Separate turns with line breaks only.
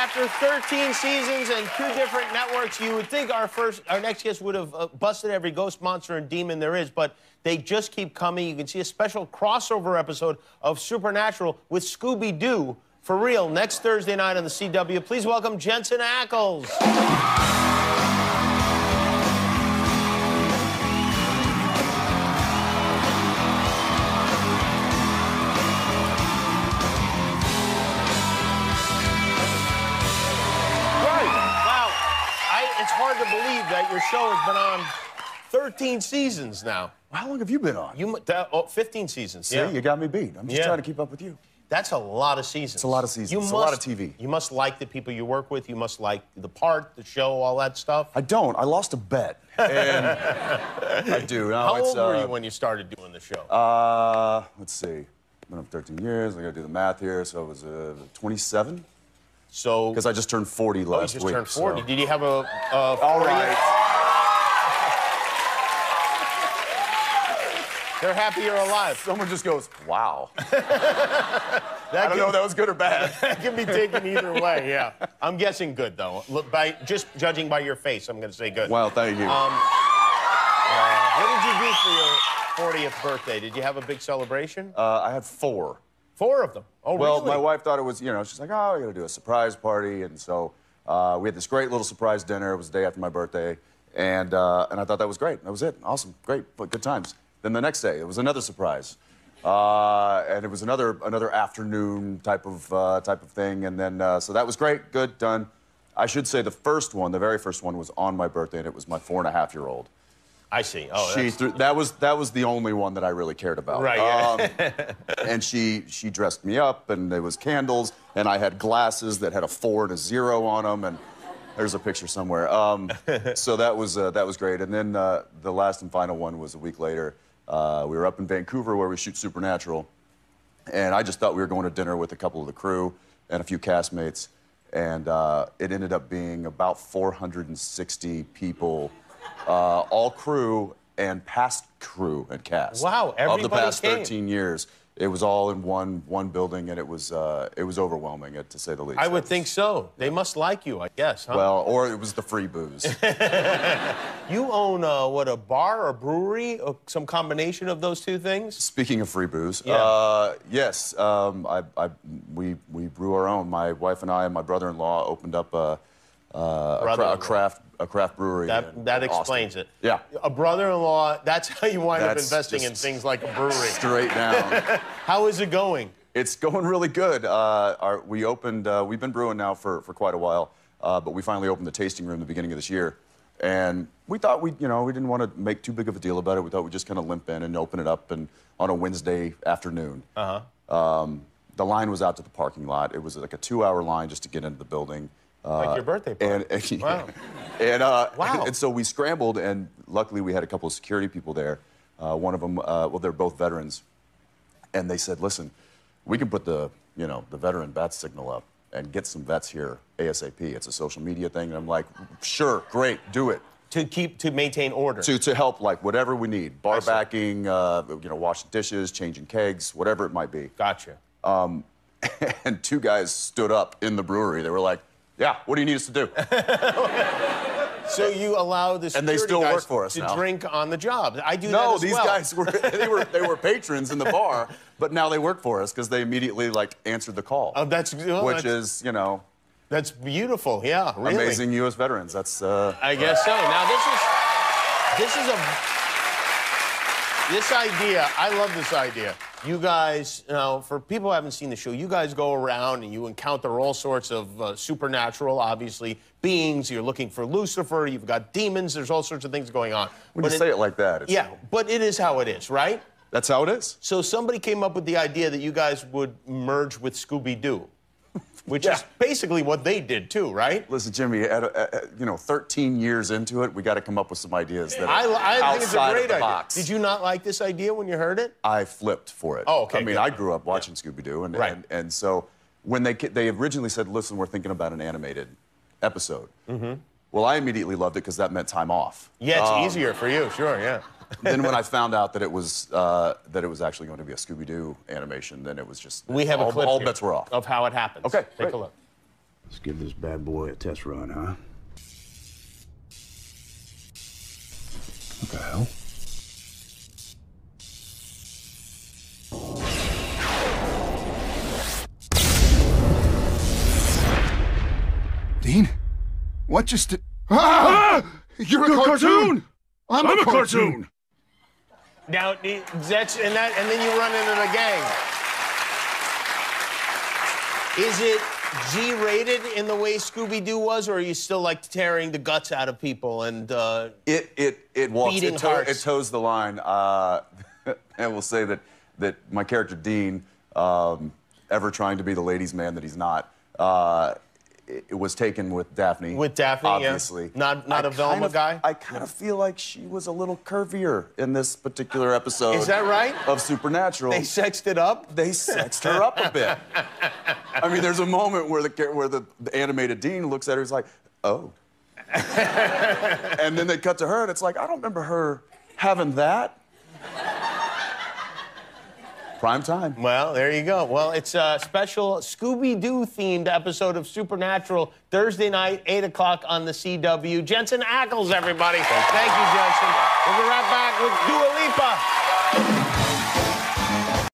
after 13 seasons and 2 different networks, you would think our next guest would have busted every ghost, monster, and demon there is, but they just keep coming. You can see a special crossover episode of Supernatural with Scooby-Doo for real next Thursday night on the CW. Please welcome Jensen Eklz. It's hard to believe that your show has been on 13 seasons now.
How long have you been on?
15 seasons.
See, you got me beat. I'm just trying to keep up with you.
That's a lot of seasons.
It's a lot of seasons. It's a lot of TV.
You must like the people you work with. You must like the part, the show, all that stuff.
I don't. I lost a bet. And I do. No,
How old were you when you started doing the show?
Let's see. I've been up 13 years. I got to do the math here. So it was 27.
So,
because I just turned 40 last week.
You just turned 40. So. Did you have a 40th?
All right.
They're happy you're alive.
Someone just goes, wow. I don't know if that was good or bad.
That can be taken either way, yeah. I'm guessing good, though. Look, just judging by your face, I'm going to say good.
Well, thank you.
What did you do for your 40th birthday? Did you have a big celebration?
I had 4.
4 of them? Oh,
well,
really?
My wife thought it was, she's like, oh, I got to do a surprise party. And so we had this great little surprise dinner. It was the day after my birthday. And I thought that was great. That was it. Awesome. Great. Good times. Then the next day, it was another surprise. And it was another afternoon type of thing. And then, so that was great. Good. Done. I should say the very first one was on my birthday, and it was my 4.5-year-old.
I see. Oh,
that was the only one that I really cared about.
Right.
And she dressed me up, and there was candles, and I had glasses that had a 4 and a 0 on them, and there's a picture somewhere. So that was great. And then the last and final one was a week later. We were up in Vancouver where we shoot Supernatural, and I just thought we were going to dinner with a couple of the crew and a few castmates, and it ended up being about 460 people. All crew and past crew and cast.
Wow, everybody
of the past
came.
13 years. It was all in one building, and it was overwhelming, to say the least.
I would think so. They must like you, I guess, huh?
Well, or it was the free booze.
You own, a bar or brewery, or some combination of those two things?
Speaking of free booze, yes, we brew our own. My wife and I and my brother-in-law opened up a craft brewery.
That explains it.
Yeah.
A brother-in-law, that's how you wind up investing in things like a brewery.
Straight down.
How is it going?
It's going really good. We've been brewing now for quite a while, but we finally opened the tasting room at the beginning of this year. And we thought we didn't want to make too big of a deal about it. We thought we'd just kind of limp in and open it up on a Wednesday afternoon. The line was out to the parking lot. It was like a 2-hour line just to get into the building.
Like your birthday party.
Wow.
Wow.
And so we scrambled, and luckily we had a couple of security people there. One of them, they're both veterans, and they said, "Listen, we can put the veteran bat signal up and get some vets here ASAP. It's a social media thing." And I'm like, "Sure, great, do it."
To maintain order.
To help, like, whatever we need, bar backing, washing dishes, changing kegs, whatever it might be.
Gotcha.
And 2 guys stood up in the brewery. They were like, "Yeah, what do you need us to do?"
So you allow the security
and they still
guys
work for us
to
now.
Drink on the job. I do that
No,
as
these
well.
guys were patrons in the bar, but now they work for us because they immediately answered the call.
Oh,
which is
That's beautiful. Yeah, really.
Amazing U.S. veterans. That's.
I guess so. Now this idea. I love this idea. You guys, for people who haven't seen the show, you guys go around and you encounter all sorts of supernatural, obviously, beings. You're looking for Lucifer. You've got demons. There's all sorts of things going on.
When you say it like that,
yeah, but it is how it is, right?
That's how it is.
So somebody came up with the idea that you guys would merge with Scooby-Doo. Which is basically what they did too, right?
Listen, Jimmy, 13 years into it, we got to come up with some ideas that are
I think it's a great idea.
Box.
Did you not like this idea when you heard it?
I flipped for it.
Oh, okay.
I mean, I grew up watching Scooby-Doo, and so when they originally said, "Listen, we're thinking about an animated episode," well, I immediately loved it because that meant time off.
Yeah, it's easier for you, sure, yeah.
Then when I found out that it was actually going to be a Scooby-Doo animation, then it was just
we have a clip
all
here
bets were off
of how it happens.
Okay,
take a look.
give this bad boy a test run, huh? What the hell?
Dean? What just did... Ah! You're a cartoon! I'm a cartoon!
Now, that's, and then you run into the gang. Is it G-rated in the way Scooby-Doo was, or are you still like tearing the guts out of people and
it walks,
beating hearts?
It toes the line. I will say that my character Dean, ever trying to be the ladies' man that he's not, it was taken with Daphne.
With Daphne,
obviously.
Yeah. Not a Velma guy?
I kind of feel like she was a little curvier in this particular episode.
Is that right?
Of Supernatural.
They sexed it up?
They sexed her up a bit. I mean, there's a moment where the animated Dean looks at her, he's like, oh. And then they cut to her, and it's like, I don't remember her having that. Prime time.
Well, there you go. Well, it's a special Scooby-Doo themed episode of Supernatural, Thursday night, 8 o'clock on the CW. Jensen Eklz, everybody. Thank you, Jensen. We'll be right back with Dua Lipa.